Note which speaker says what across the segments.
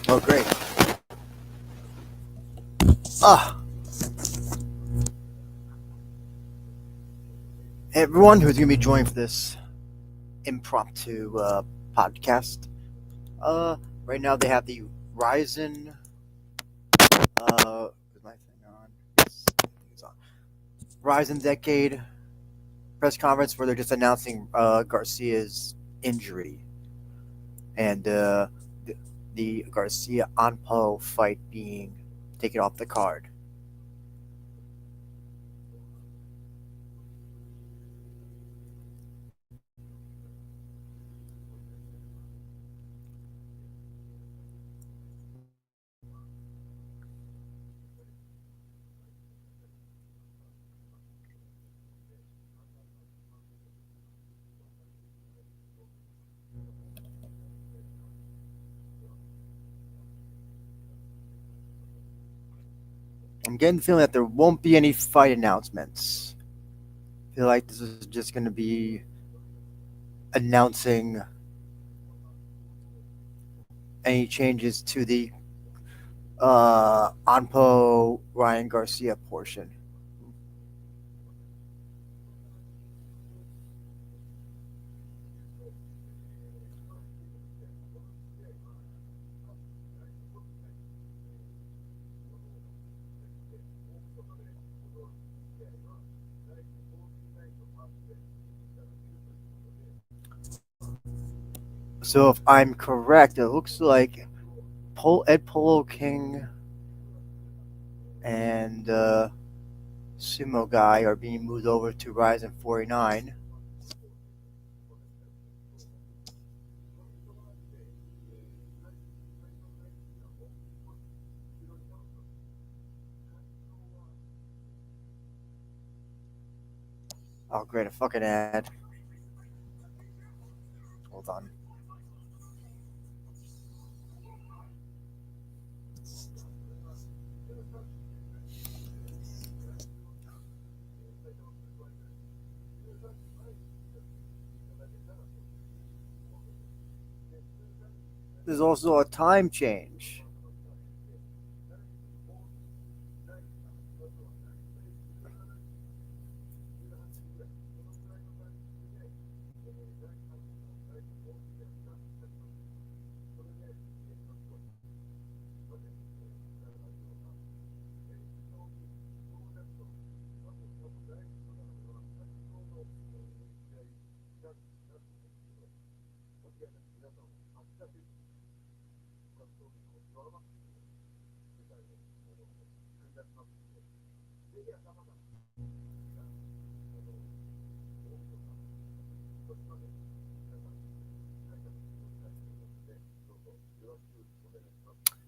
Speaker 1: Oh, great. Ah, everyone who's going to be joining for this impromptu podcast. Uh, right now they have the Rizin. Is my thing on? Yes, I think it's on. Rizin Decade press conference where they're just announcing Garcia's injury and the Garcia Anpo fight being taken off the card. I'm getting the feeling that there won't be any fight announcements. I feel like this is just going to be announcing any changes to the Anpo Ryan Garcia portion. So if I'm correct, it looks like Ed Polo King and Sumo Guy are being moved over to Ryzen 49. Oh, great, a fucking ad. Hold on. There's also a time change.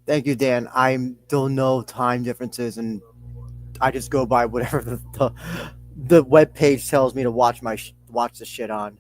Speaker 1: Thank you, Dan. I don't know time differences, and I just go by whatever the web page tells me to watch the shit on.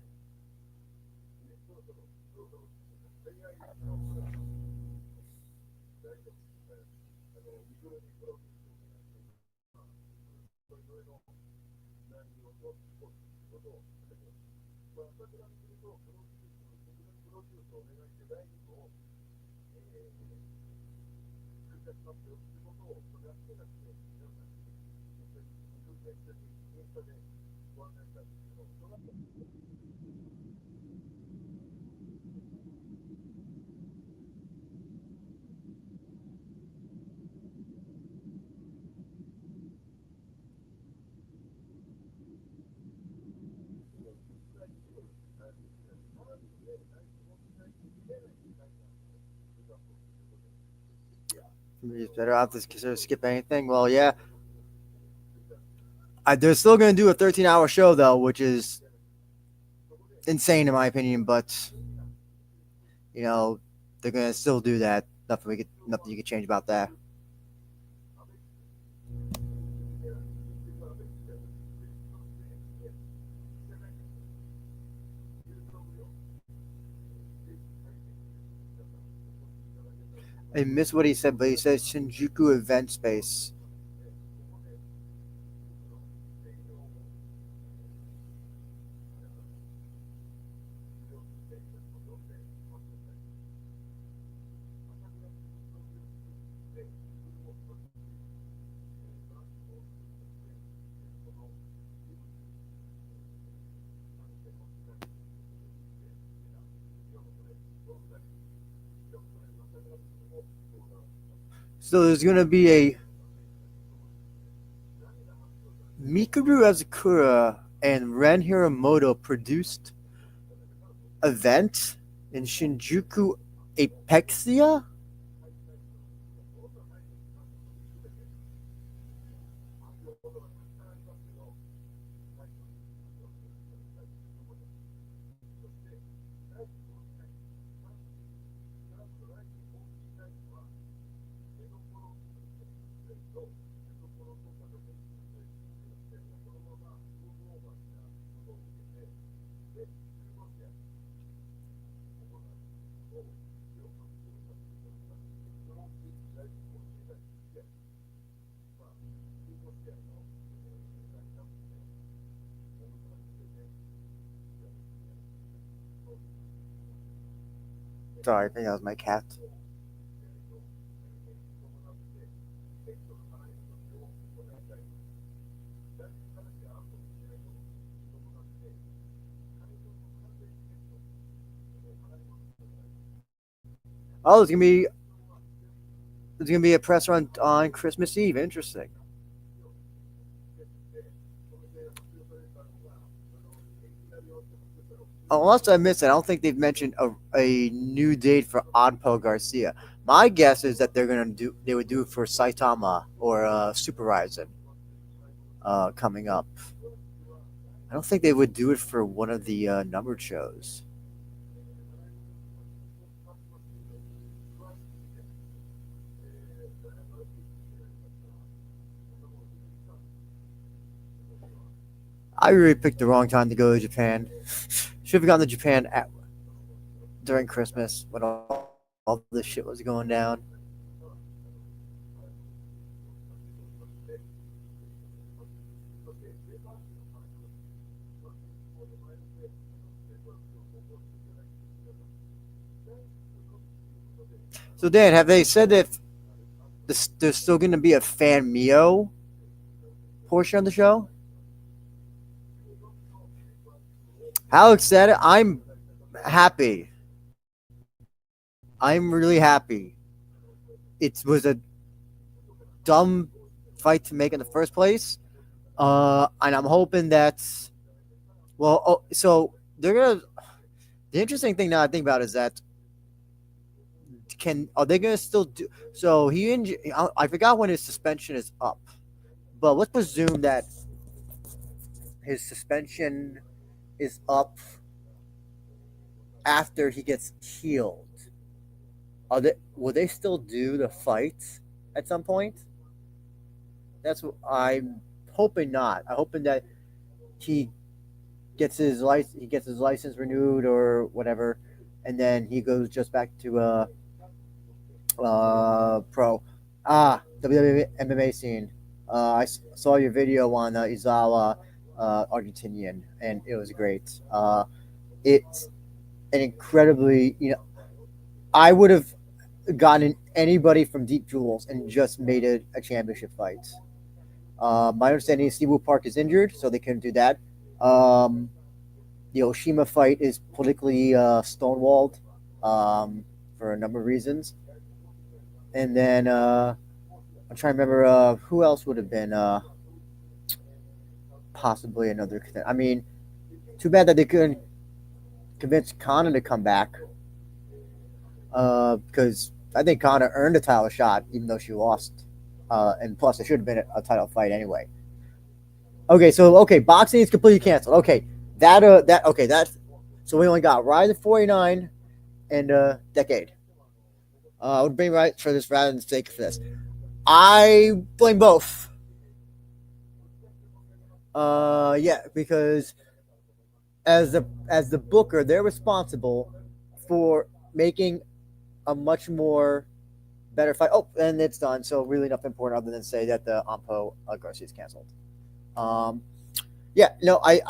Speaker 1: You better have to consider skip anything. Well, yeah, they're still going to do a 13-hour show though, which is insane in my opinion. But you know, they're going to still do that. Nothing you could change about that. I missed what he said, but he said Shinjuku Event Space. So there's gonna be a Mikuru Azakura and Ren Hiramoto produced event in Shinjuku Apexia. Sorry, I think that was my cat. Oh, there's gonna be a press run on Christmas Eve. Interesting. Unless I missed it, I don't think they've mentioned a new date for Oddpo Garcia. My guess is that they would do it for Saitama or Super Rizin coming up. I don't think they would do it for one of the numbered shows. I really picked the wrong time to go to Japan. Should have gone to Japan during Christmas when all this shit was going down. So Dan, have they said that there's still going to be a fan Mio portion of the show? How excited! I'm happy. I'm really happy. It was a dumb fight to make in the first place, and I'm hoping that. Well, so they're gonna. The interesting thing now I think about is that are they gonna still do? So I forgot when his suspension is up, but let's presume that his suspension is up after he gets healed. Will they still do the fight at some point? That's what I'm hoping not. I'm hoping that he he gets his license renewed or whatever, and then he goes just back to pro. WWE MMA scene. Saw your video on Izawa, Argentinian, and it was great. It's an incredibly, I would have gotten anybody from Deep Jewels and just made it a championship fight. My understanding is Steve Park is injured, so they couldn't do that. The Oshima fight is politically stonewalled for a number of reasons. And then I'm trying to remember who else would have been possibly another. I mean, too bad that they couldn't convince Kana to come back because I think Kana earned a title shot even though she lost. And plus, it should have been a title fight anyway. Okay, boxing is completely canceled. Okay, that. So we only got Rise of 49 and Decade. I would bring right for this rather than stake for this. I blame both. Yeah, because as the booker, they're responsible for making a much more better fight. Oh, and it's done. So really nothing important other than say that the Ampo Garcia is canceled. Um, yeah, no, I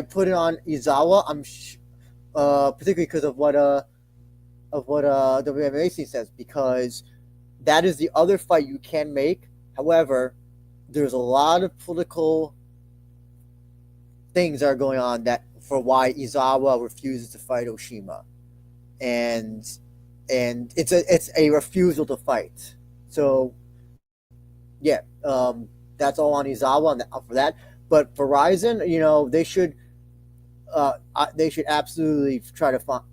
Speaker 1: put it on Izawa. Particularly because of what WMAC says, because that is the other fight you can make. However, there's a lot of political things that are going on that for why Izawa refuses to fight Oshima, and and it's a refusal to fight. So yeah, that's all on Izawa for that. But for Rizin, they should absolutely try to find.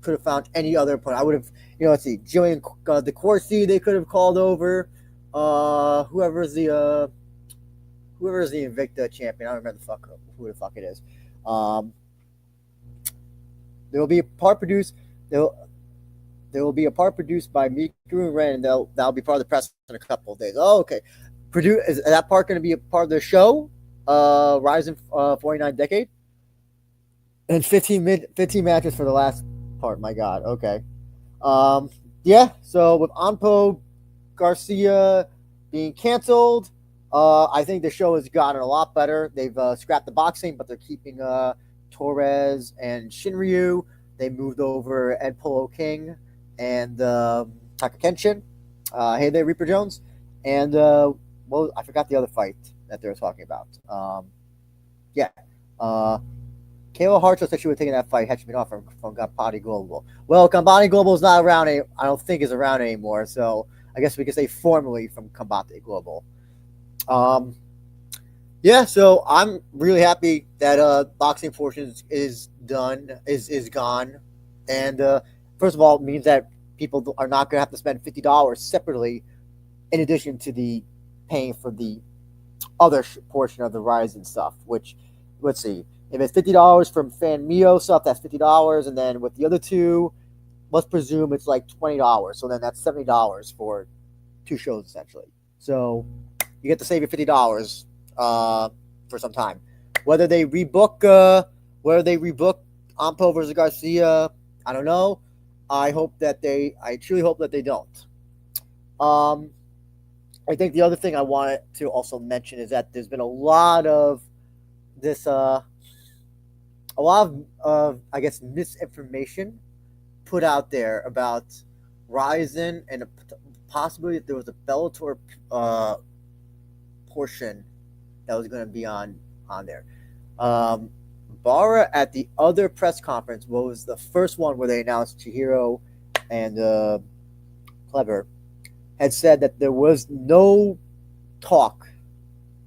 Speaker 1: Could have found any other opponent. I would have, let's see, Jillian the Corsi they could have called over. Uh, whoever's the uh, whoever's the Invicta champion. I don't remember who the fuck it is. Um, there will be a part produced. There will be a part produced by Miku and Ren, and that'll be part of the press in a couple of days. Oh, okay. Is that part going to be a part of the show? Rizin 49 Decade? And 15 matches for the last part. My God. Okay. Um, yeah. So with Anpo Garcia being canceled, I think the show has gotten a lot better. They've scrapped the boxing, but they're keeping Torres and Shinryu. They moved over Ed Polo King and Taka Kenshin. Hey there, Reaper Jones. And I forgot the other fight that they were talking about. Yeah. Uh, Kayla Hartzell said she would have taken that fight had she been off from Gambani Global. Well, Gambani Global is not around. I don't think is around anymore. So I guess we could say formally from Combate Global. Um, yeah, so I'm really happy that boxing portion is done, is gone, and first of all, it means that people are not going to have to spend $50 separately, in addition to the paying for the other portion of the Rizin stuff. Which, let's see, if it's $50 from Fan Mio stuff, that's $50, and then with the other two, let's presume it's like $20. So then that's $70 for two shows essentially. So you get to save your $50 for some time. Whether they rebook Ampo versus Garcia, I don't know. I truly hope that they don't. Um, I think the other thing I wanted to also mention is that there's been a lot of this, I guess, misinformation put out there about Rizin and possibly if there was a Bellator portion that was going to be on there. Barra at the other press conference, what was the first one where they announced Chihiro and Clever, had said that there was no talk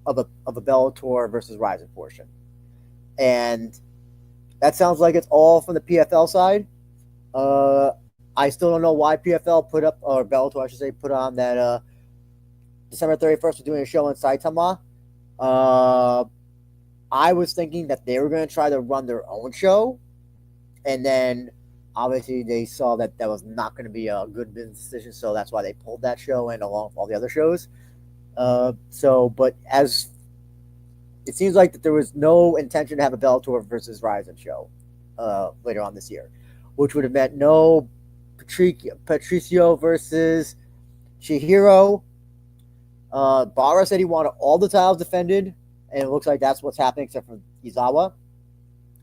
Speaker 1: of a Bellator versus Rizin portion, and that sounds like it's all from the PFL side. I still don't know why PFL put up, or Bellator, I should say, put on that December 31st, we're doing a show in Saitama. I was thinking that they were going to try to run their own show, and then obviously they saw that that was not going to be a good business decision, so that's why they pulled that show and along with all the other shows. But as it seems like that there was no intention to have a Bellator versus Rizin show later on this year, which would have meant no Patricio versus Chihiro. Barra said he wanted all the titles defended, and it looks like that's what's happening except for Izawa.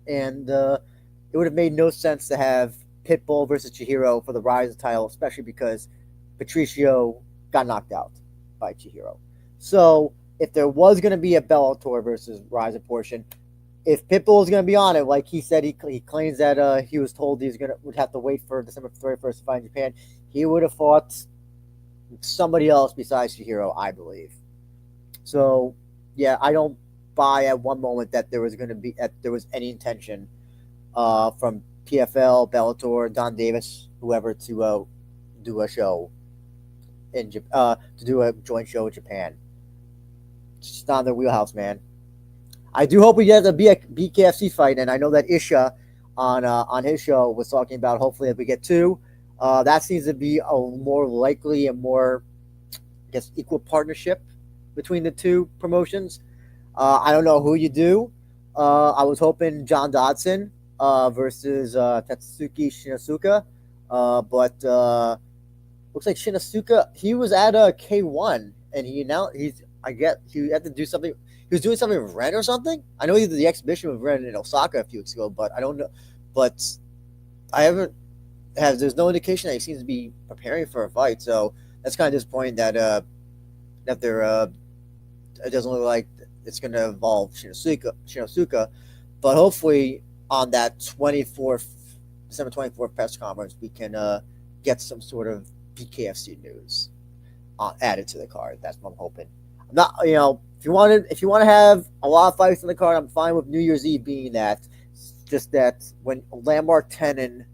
Speaker 1: And it would have made no sense to have Pitbull versus Chihiro for the Rizin title, especially because Patricio got knocked out by Chihiro. So if there was going to be a Bellator versus Rizin portion, if Pitbull is going to be on it, like he said, he claims that he was told would have to wait for December 31st to fight in Japan. He would have fought somebody else besides Chihiro, I believe. So yeah, I don't buy at one moment that there was any intention from PFL, Bellator, Don Davis, whoever to do a show to do a joint show in Japan. It's just not in their wheelhouse, man. I do hope we get a BKFC fight, and I know that Isha on his show was talking about hopefully if we get two. That seems to be a more likely and more, I guess, equal partnership between the two promotions. I don't know who you do. I was hoping John Dodson versus Tatsuki Shinosuke, but looks like Shinosuke, he was at K1, and he had to do something. He was doing something with Ren or something. I know he did the exhibition with Ren in Osaka a few weeks ago, but I don't know. But there's no indication that he seems to be preparing for a fight. So that's kind of disappointing that it doesn't look like it's going to involve Shinosuke. But hopefully on that December 24th press conference, we can get some sort of BKFC news added to the card. That's what I'm hoping. I'm not, if you want to have a lot of fights on the card, I'm fine with New Year's Eve being that. It's just that when Landmark 10 and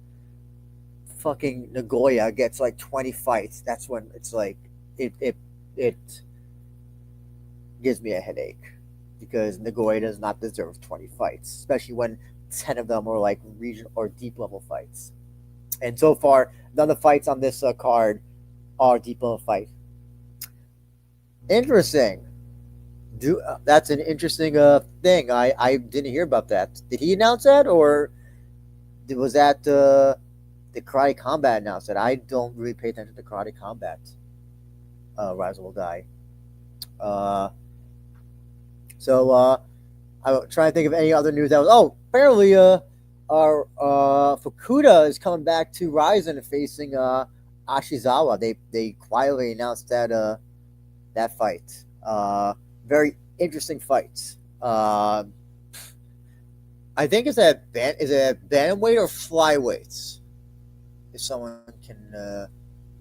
Speaker 1: fucking Nagoya gets like 20 fights, that's when it's like it gives me a headache because Nagoya does not deserve 20 fights, especially when 10 of them are like regional or deep level fights. And so far, none of the fights on this card are deep level fight. Interesting. That's an interesting thing. I didn't hear about that. Did he announce that, or was that the Karate Combat announced that? I don't really pay attention to Karate Combat. Rise will die. Uh, so I'm trying to think of any other news that was. Oh, apparently, our Fukuda is coming back to Rizin and facing Ashizawa. They quietly announced that fight. Very interesting fight. I think is it bantamweight or flyweights? If someone can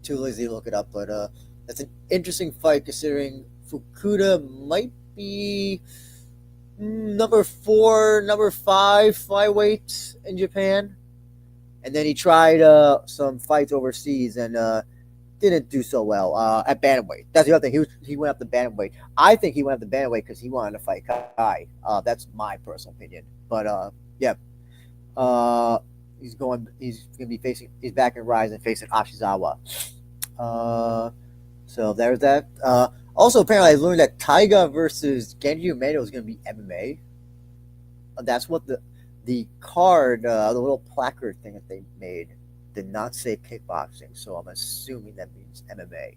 Speaker 1: too lazy to look it up, but that's an interesting fight considering Fukuda might be number 4, number 5 flyweight in Japan, and then he tried some fights overseas and didn't do so well at bantamweight. That's the other thing. He went up the bantamweight. I think he went up the bantamweight because he wanted to fight Kai. That's my personal opinion. But yeah, he's going. He's going to be facing. He's back in Rise and facing Ashizawa. So there's that. Also, apparently, I learned that Taiga versus Genji Umedo is going to be MMA. That's what the card, the little placard thing that they made, did not say kickboxing. So I'm assuming that means MMA.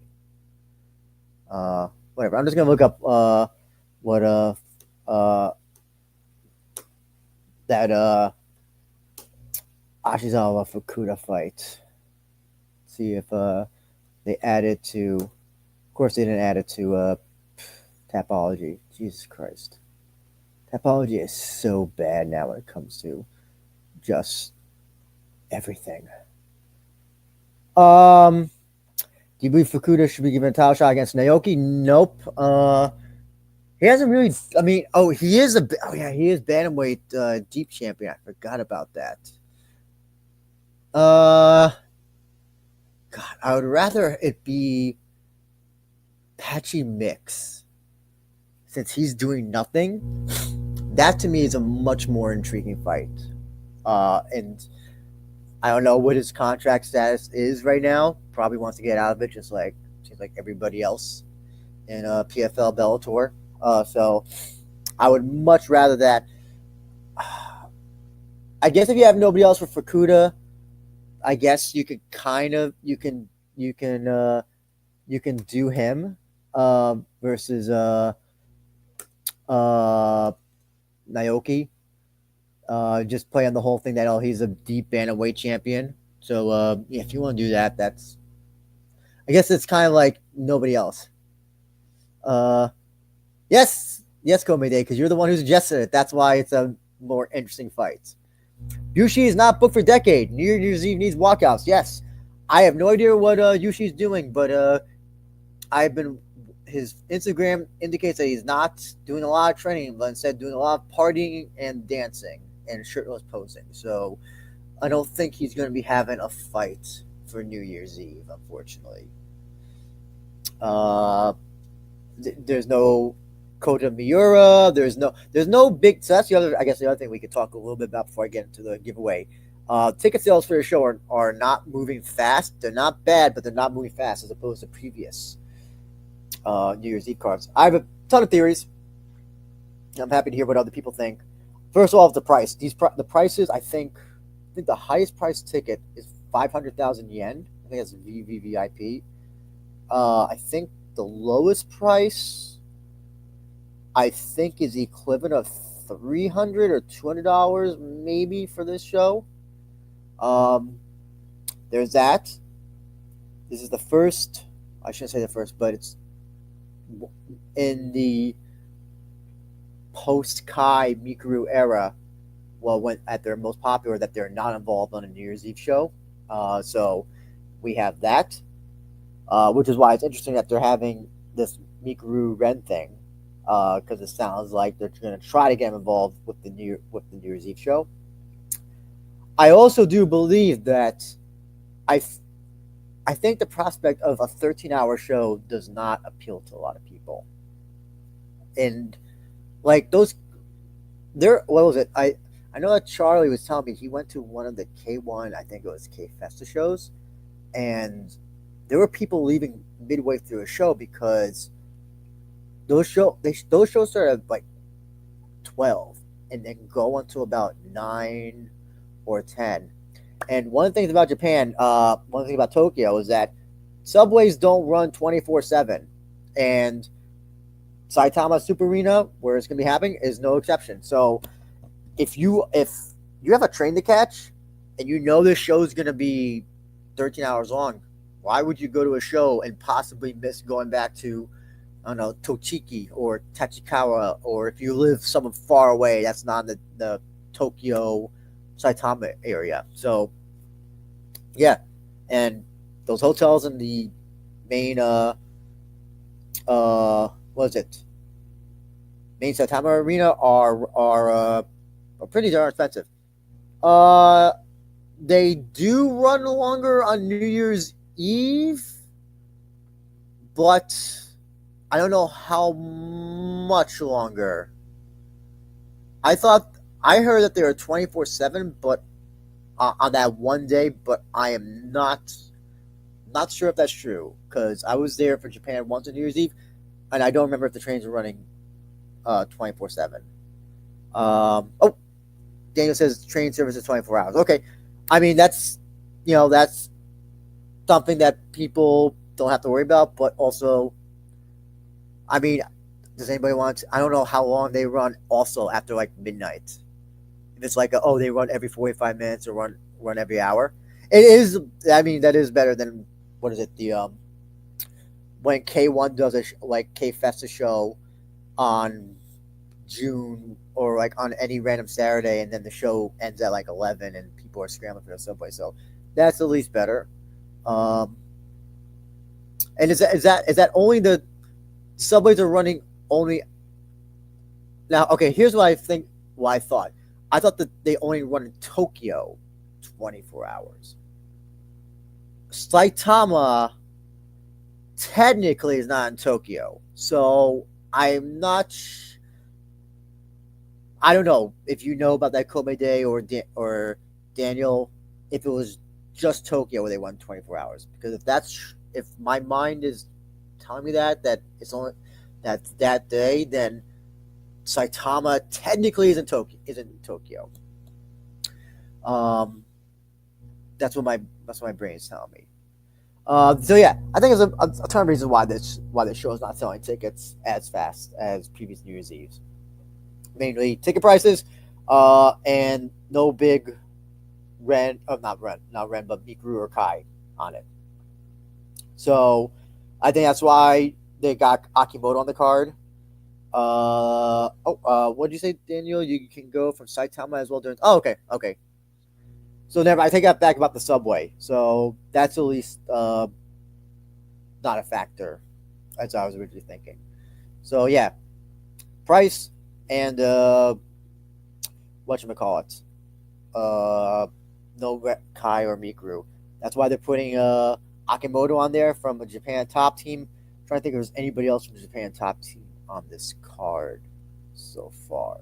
Speaker 1: Whatever. I'm just going to look up what that Ashizawa Fukuda fight. See if they added to. Of course, they didn't add it to Tapology. Jesus Christ. Tapology is so bad now when it comes to just everything. Do you believe Fukuda should be given a title shot against Naoki? Nope. He hasn't really. I mean, he is he is bantamweight deep champion. I forgot about that. God, I would rather it be Patchy Mix, since he's doing nothing. That to me is a much more intriguing fight. And I don't know what his contract status is right now. Probably wants to get out of it, just like seems like everybody else in PFL Bellator. So I would much rather that. I guess if you have nobody else for Fukuda, I guess you could kind of you can do him versus Naoki. Just play on the whole thing that he's a deep bantamweight champion. So yeah, if you want to do that, that's. I guess it's kind of like nobody else. Yes, Komede, because you're the one who suggested it. That's why it's a more interesting fight. Yushi is not booked for decade. New Year's Eve needs walkouts. Yes, I have no idea what Yushi's doing, but his Instagram indicates that he's not doing a lot of training, but instead doing a lot of partying and dancing and shirtless posing. So I don't think he's going to be having a fight for New Year's Eve, unfortunately. There's no Kota Miura. There's no big. So that's the other. I guess the other thing we could talk a little bit about before I get into the giveaway. Ticket sales for the show are not moving fast. They're not bad, but they're not moving fast as opposed to previous New Year's Eve cards. I have a ton of theories. I'm happy to hear what other people think. First of all, the price. The prices. I think the highest price ticket is 500,000 yen. I think that's VVVIP. I think the lowest price, I think, is the equivalent of $300 or $200 maybe for this show. There's that. This is the first. I shouldn't say the first, but it's in the post-Kai Mikuru era. Well, when at their most popular, that they're not involved on a New Year's Eve show. So we have that, which is why it's interesting that they're having this Mikuru Ren thing, because it sounds like they're going to try to get him involved with the New Year's Eve show. I also do believe that I I think the prospect of a 13-hour show does not appeal to a lot of people, and like those there what was it I know that Charlie was telling me he went to one of the K1, I think it was K Festa shows, and there were people leaving midway through a show because those shows start at like 12 and then go until about 9 or 10. And one of the things about Japan, one thing about Tokyo is that subways don't run 24/7, and Saitama Super Arena, where it's going to be happening, is no exception. So if you have a train to catch and you know this show is going to be 13 hours long, why would you go to a show and possibly miss going back to, I don't know, Tochiki or Tachikawa, or if you live somewhere far away that's not in the Tokyo Saitama area? So yeah, and those hotels in the main what is it? Main Saitama arena are pretty darn expensive. Uh, they do run longer on New Year's Eve, but I don't know how much longer. I thought I heard that they were 24/7, but on that one day. But I am not sure if that's true because I was there for Japan once on New Year's Eve, and I don't remember if the trains were running 24/7. Oh, Daniel says train service is 24 hours. Okay, I mean that's something that people don't have to worry about, but also, I mean, does anybody want to? I don't know how long they run. Also after like midnight, if it's like they run every 45 minutes or run every hour. It is. I mean, that is better than what is it? The when K1 does like K Festa show on June or like on any random Saturday, and then the show ends at like 11, and people are scrambling for the subway. So that's at least better. Um, and is that only the subways are running only now? Okay, here's what I think. What I thought. I thought that they only run in Tokyo 24 hours. Saitama technically is not in Tokyo, so I'm not. I don't know if you know about that Kobe Day or Daniel, if it was just Tokyo where they run 24 hours. Because if my mind is telling me that it's only that day, then Saitama technically isn't Tokyo. Um, that's what my brain is telling me. So yeah, I think there's a ton of reasons why this show is not selling tickets as fast as previous New Year's Eves. Mainly ticket prices, and no big not Ren, but Mikuru or Kai on it. So I think that's why they got Akimoto on the card. What did you say, Daniel? You can go from Saitama as well during. Oh, okay. So never. I take that back about the subway. So that's at least not a factor, as I was originally thinking. So yeah, price and what you call it, uh, no Kai or Mikuru. That's why they're putting Akimoto on there from a Japan top team. I'm trying to think if there's anybody else from the Japan top team on this card so far.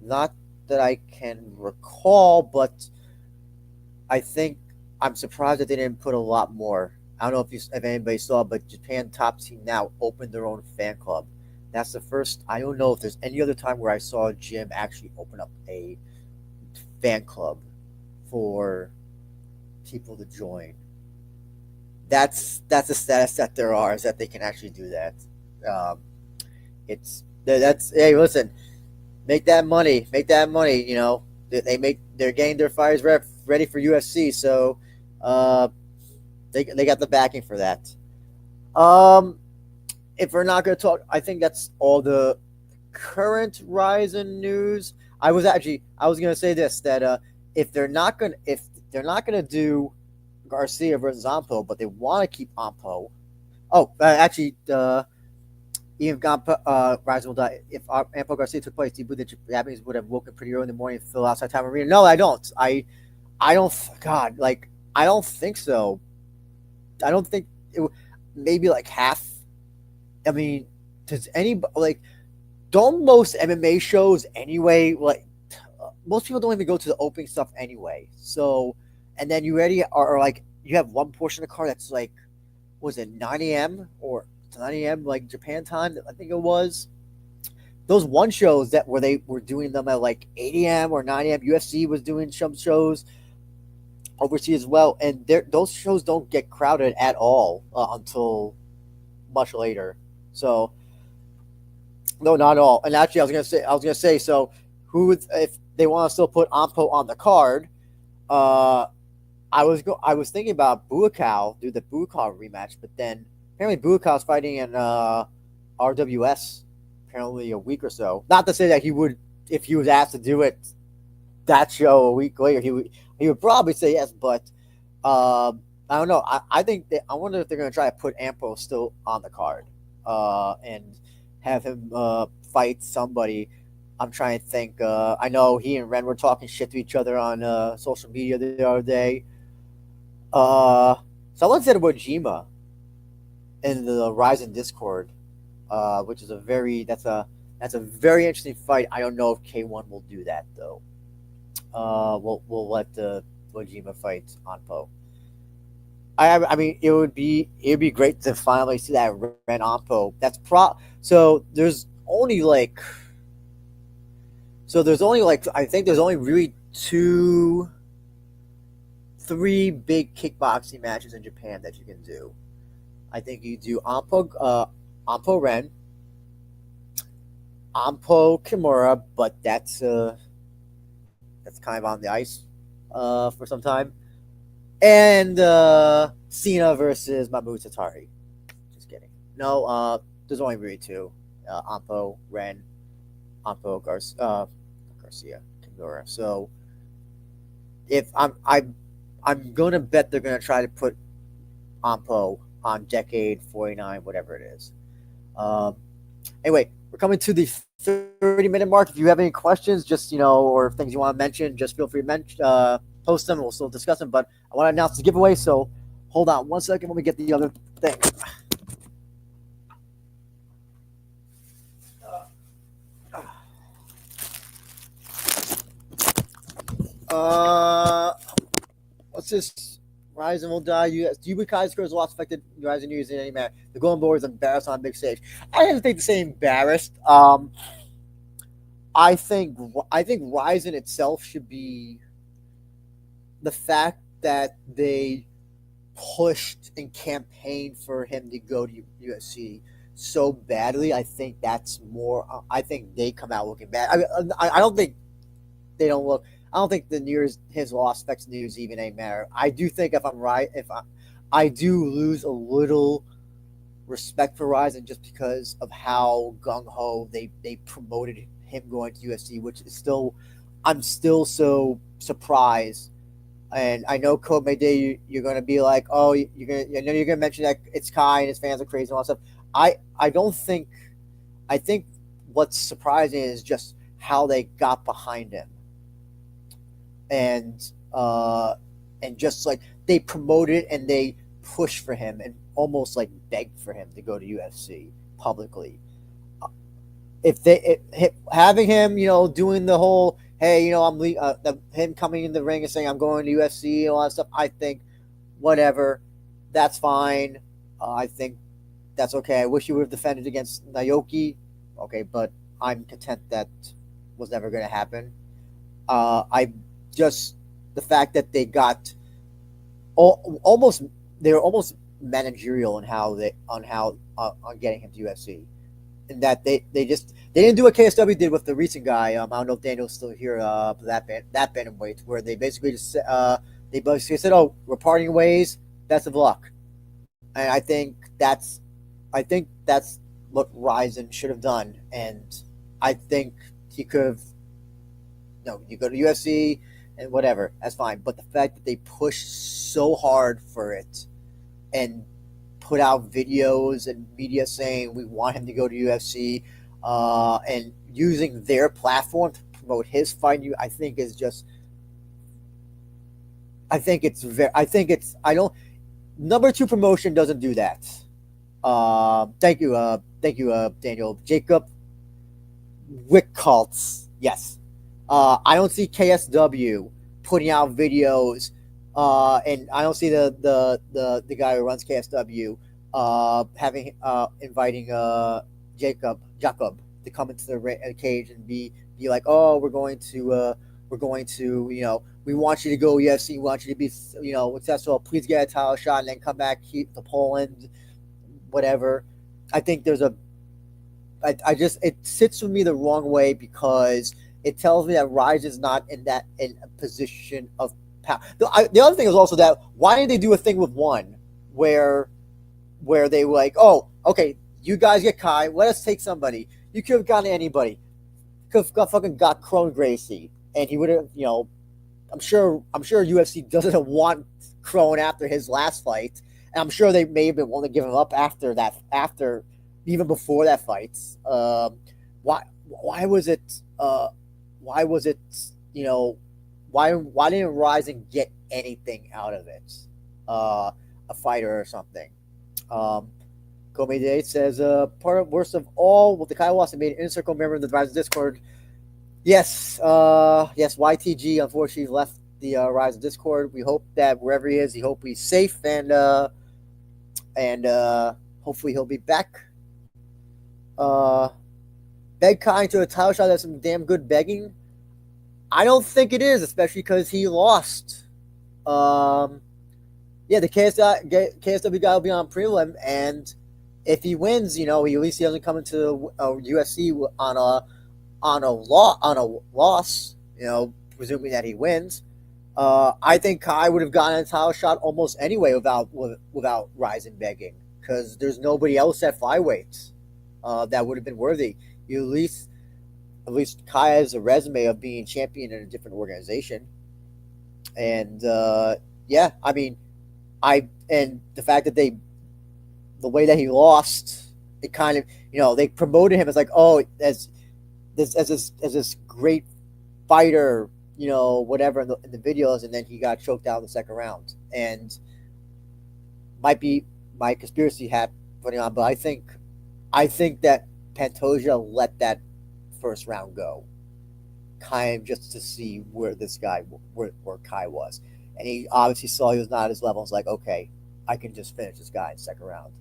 Speaker 1: Not that I can recall, but I think I'm surprised that they didn't put a lot more. I don't know if anybody saw, but Japan top team now opened their own fan club. That's the first. I don't know if there's any other time where I saw a gym actually open up a fan club for people to join. That's a status that there are, is that they can actually do that. Um, that's hey, listen, make that money. They're getting their fighters ready for UFC, so uh, they got the backing for that. Um, if we're not going to talk, I think that's all the current Rizin news. I was going to say this, that if they're not going to do Garcia versus Ampo, but they want to keep Ampo. Oh, actually, even Rizin will die. If Ampo Garcia took place, do you believe that Japanese would have woken pretty early in the morning to fill outside time arena? No, I don't. I don't. God, like I don't think so. I don't think it. Maybe like half. I mean, does any like don't most MMA shows anyway? Like most people don't even go to the opening stuff anyway. So, and then you already are like you have one portion of the card that's like was it 9 a.m. or 9 a.m. like Japan time? I think it was. Those one shows that where they were doing them at like 8 a.m. or 9 a.m. UFC was doing some shows overseas as well, and those shows don't get crowded at all until much later. So no, not at all. And actually, I was gonna say, so who if they want to still put Ampo on the card? Uh, I was thinking about Buakaw, do the Buakaw rematch, but then apparently Buakaw's fighting in RWS apparently a week or so. Not to say that he would, if he was asked to do it that show a week later, he would probably say yes. But I don't know. I think I wonder if they're going to try to put Ampo still on the card and have him fight somebody. I'm trying to think. I know he and Ren were talking shit to each other on social media the other day. Uh, Someone said about Jima in the Rizin Discord, which is a very that's a very interesting fight. I don't know if K1 will do that though. We'll let the Kojima fight on Poe. I mean it'd be great to finally see that Ren Onpo. So there's only like I think there's only really three big kickboxing matches in Japan that you can do. I think you do Ampo Ren, Ampo Kimura, but that's kind of on the ice for some time. And Cena versus Mahmoud Satari. Just kidding. No, there's only really two: Ampo Ren, Garcia Kimura. So if I'm gonna bet they're gonna try to put Ampo on Decade 49, whatever it is. Um, anyway, we're coming to the 30-minute mark. If you have any questions, just or things you want to mention, just feel free to post them. We'll still discuss them. But I want to announce the giveaway. So hold on one second. Let me get the other thing. What's this? Rizin will die. UB Kai scores lost affected Rizin using any man. The Golden Boy is embarrassed on a big stage. I didn't think to say embarrassed. I think Rizin itself should be the fact that they pushed and campaigned for him to go to UFC so badly. I think that's more. I think they come out looking bad. I don't think they don't look. I don't think his loss affects news even a matter. I do think if I'm right, I do lose a little respect for Rizin just because of how gung ho they promoted him going to UFC, which is still I'm still so surprised. And I know Code Mayday, you're going to be like, oh, you're going to mention that it's Kai and his fans are crazy and all that stuff. I don't think. I think what's surprising is just how they got behind him, and just like they promoted and they pushed for him and almost like begged for him to go to UFC publicly. Having him, doing the whole hey, him coming in the ring and saying I'm going to UFC and all that stuff. I think whatever, that's fine. I think that's okay. I wish he would have defended against Naoki. Okay, but I'm content that was never going to happen. I just the fact that they got almost they were almost managerial in how on getting him to UFC, and that they didn't do what KSW did with the recent guy. I don't know if Daniel's still here. That bantamweight where they basically just said, "Oh, we're parting ways. Best of luck." And I think that's what Rizin should have done, and I think he could have. You go to UFC and whatever, that's fine. But the fact that they push so hard for it and put out videos and media saying we want him to go to UFC, and using their platform to promote his fight, I think is just. I think it's very. I think it's. I don't. Number two promotion doesn't do that. Thank you. Thank you, Daniel. Jacob Wickholtz. Yes. I don't see KSW putting out videos, and I don't see the guy who runs KSW having inviting Jacob to come into the cage and be like, oh, we're going to we want you to go UFC, we want you to be successful. Please get a title shot and then come back to Poland, whatever. I think there's a I just it sits with me the wrong way because it tells me that Rise is not in a position of power. The other thing is also that why didn't they do a thing with one where they were like, oh, okay, you guys get Kai, let us take somebody. You could have gotten anybody. Could have fucking got Crone Gracie, and he would have, I'm sure UFC doesn't want Crone after his last fight, and I'm sure they may have been willing to give him up after even before that fight. Why was it? Why was it? Why didn't Rizin get anything out of it? A fighter or something. Gomez Day says, part of worst of all, with the Kai Watson made an inner circle member of the Rizin Discord. Yes, yes, YTG unfortunately left the Rizin Discord. We hope that wherever he is, hope he's safe and hopefully he'll be back. Beg Kai to a title shot. That's some damn good begging. I don't think it is, especially because he lost. Yeah, the KSW guy will be on prelim, and if he wins, he at least he doesn't come into UFC on a loss. Presuming that he wins. I think Kai would have gotten a title shot almost anyway without Rizin begging, because there's nobody else at flyweight that would have been worthy. At least Kai has a resume of being champion in a different organization, and yeah, I mean, and the fact that the way that he lost, it kind of they promoted him as like, oh, as this great fighter, whatever in the videos, and then he got choked out in the second round. And might be my conspiracy hat putting on, but I think that Pantoja let that first round go, kind of just to see where this guy, where Kai was, and he obviously saw he was not at his level. It's like, okay, I can just finish this guy in the second round.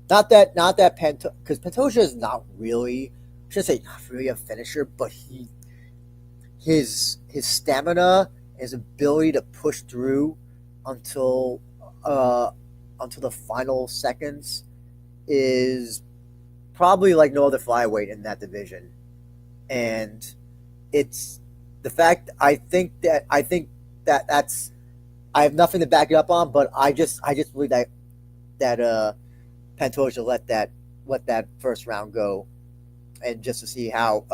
Speaker 1: Not that because Pantoja is not really, I should say, not really a finisher, but his stamina, his ability to push through until the final seconds is probably like no other flyweight in that division. And it's the fact I think that's, I have nothing to back it up on, but I just believe that Pantoja let that first round go, and just to see how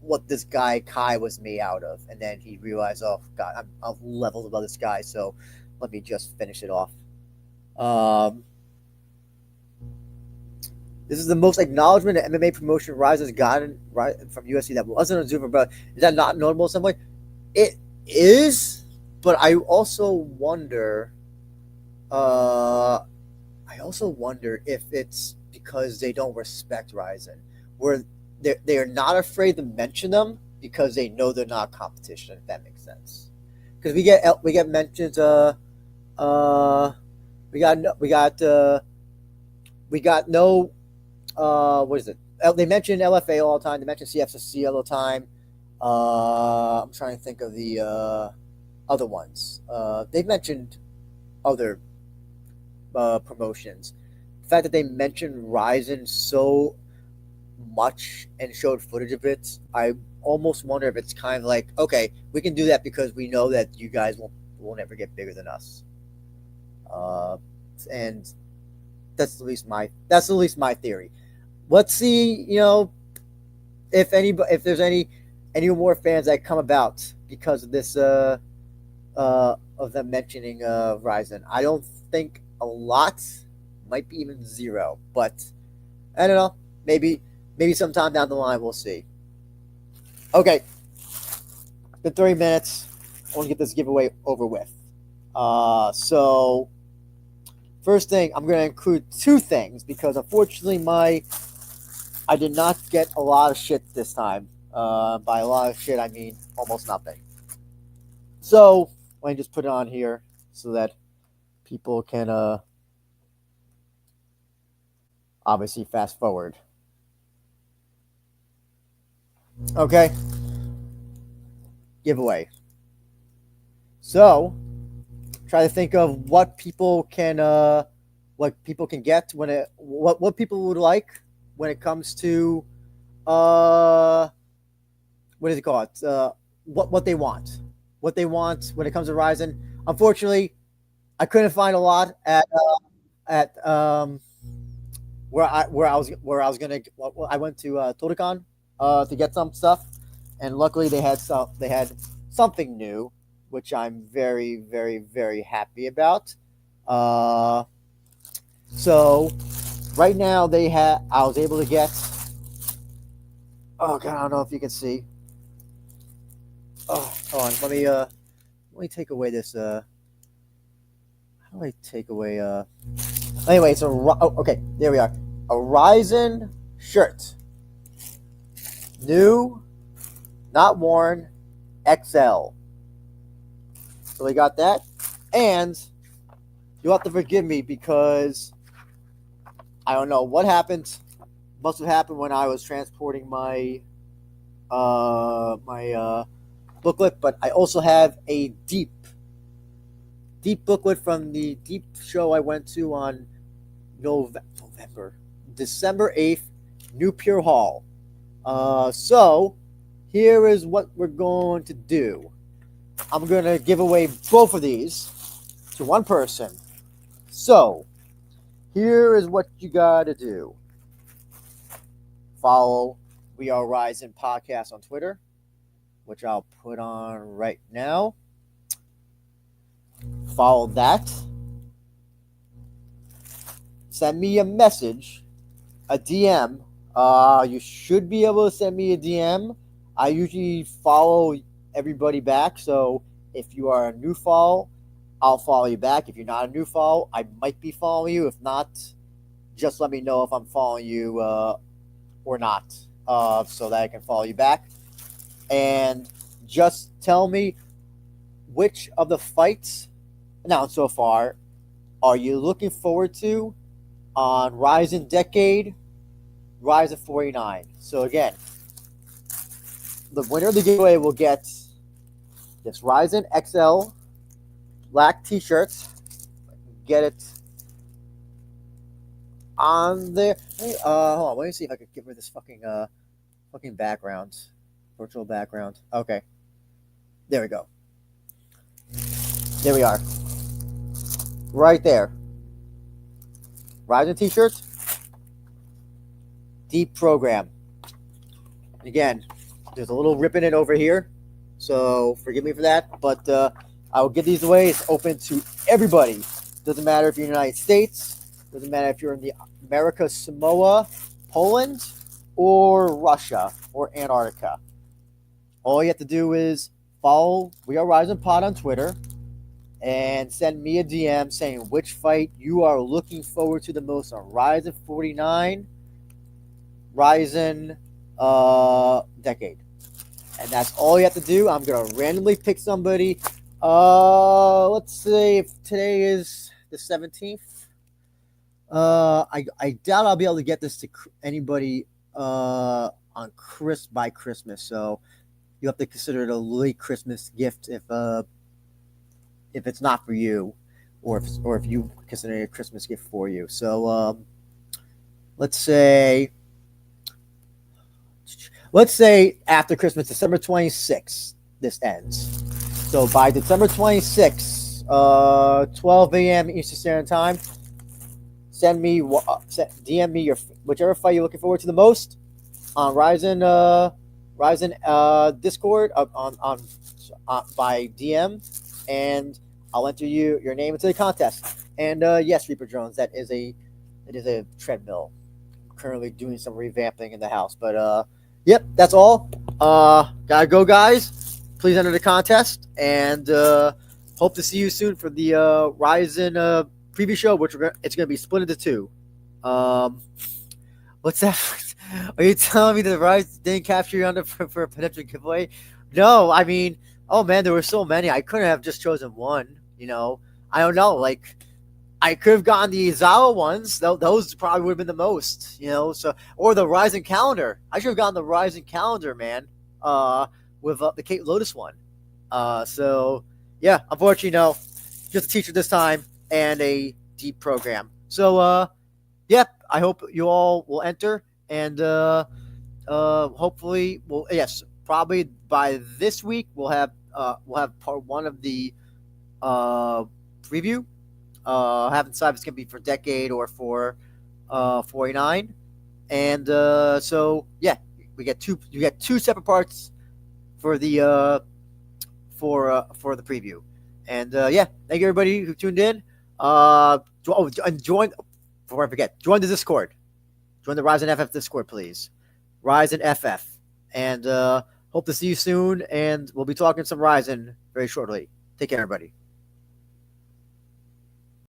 Speaker 1: what this guy Kai was made out of, and then he realized, oh God, I'm levels above this guy, so let me just finish it off. This is the most acknowledgement an MMA promotion Rise has gotten from UFC that wasn't a Zoomer, but is that not notable in some way? It is, but I also wonder. I also wonder if it's because they don't respect Rizin, where they are not afraid to mention them because they know they're not competition. If that makes sense, because we get mentions. We got no. What is it? They mention LFA all the time. They mention CFCC all the time. I'm trying to think of the other ones. They've mentioned other promotions. The fact that they mentioned Rizin so much and showed footage of it, I almost wonder if it's kind of like, okay, we can do that because we know that you guys will never get bigger than us. And that's at least my theory. Let's see, if there's any more fans that come about because of this of them mentioning Rizin. I don't think a lot, might be even zero, but I don't know. Maybe sometime down the line we'll see. Okay, been 30 minutes. I want to get this giveaway over with. So first thing, I'm going to include two things because unfortunately I did not get a lot of shit this time. By a lot of shit, I mean almost nothing. So let me just put it on here so that people can obviously fast forward. Okay, giveaway. So try to think of what people can get when it what people would like when it comes to uh what is it called? What they want. What they want when it comes to Ryzen. Unfortunately, I couldn't find a lot at where I was gonna. Well, I went to Toricon to get some stuff, and luckily they had something new, which I'm very very very happy about. Uh, so right now I was able to get. Oh god, I don't know if you can see. Oh, hold on. Let me take away this. How do I take away? Anyway, it's okay. There we are. A Ryzen shirt, new, not worn, XL. So we got that, and you'll have to forgive me because I don't know what happened. Must have happened when I was transporting my booklet, but I also have a deep booklet from the deep show I went to on December 8th, New Pure Hall. So here is what we're going to do. I'm going to give away both of these to one person. So here is what you got to do. Follow We Are Rising Podcast on Twitter, which I'll put on right now. Follow that. Send me a message, a DM. You should be able to send me a DM. I usually follow everybody back, so if you are a new follow, I'll follow you back. If you're not a new follow, I might be following you. If not, just let me know if I'm following you or not, so that I can follow you back. And just tell me which of the fights announced so far are you looking forward to on Ryzen Decade, Ryzen 49. So again, the winner of the giveaway will get this Ryzen XL black t-shirts. Get it on there. Hey, hold on, let me see if I could give her this fucking background. Virtual background. Okay. There we go. There we are. Right there. Ryzen t-shirts. Deep program. Again, there's a little rip in it over here, so forgive me for that. But I will give these away. It's open to everybody. Doesn't matter if you're in the United States. Doesn't matter if you're in the America, Samoa, Poland, or Russia, or Antarctica. All you have to do is follow We Are Rising Pod on Twitter and send me a DM saying which fight you are looking forward to the most on Ryzen 49, Ryzen Decade. And that's all you have to do. I'm going to randomly pick somebody. Let's say if today is the 17th. I doubt I'll be able to get this to anybody on by Christmas. So you have to consider it a late Christmas gift if it's not for you, or if you consider it a Christmas gift for you. So let's say after Christmas, December 26th, this ends. So by December 26th, 12 a.m. Eastern Standard Time, DM me your whichever fight you're looking forward to the most on Ryzen Discord by DM. and I'll enter your name into the contest. And yes, Reaper Jones, it is a treadmill. Currently doing some revamping in the house, but yep, that's all. Gotta go, guys. Please enter the contest, and hope to see you soon for the Ryzen preview show, which it's gonna be split into two. Um, what's that? Are you telling me that the Rise didn't capture you under for a potential giveaway? No, I mean, oh man, there were so many. I couldn't have just chosen one. I don't know. Like, I could have gotten the Izawa ones. Those probably would have been the most. So or the Rising calendar. I should have gotten the Rising calendar, man. Uh, with the Kate Lotus one. So yeah, unfortunately, no. Just a teacher this time and a deep program. So yeah, I hope you all will enter, and hopefully, well, yes, probably by this week we'll have part one of the uh, preview. I haven't decided if it's gonna be for Decade or for 49, and so yeah, we get two. You get two separate parts for the for the preview, and yeah, thank you everybody who tuned in. And join before I forget, join the Discord. Join the Ryzen FF Discord, please. Ryzen FF. And hope to see you soon. And we'll be talking some Ryzen very shortly. Take care, everybody.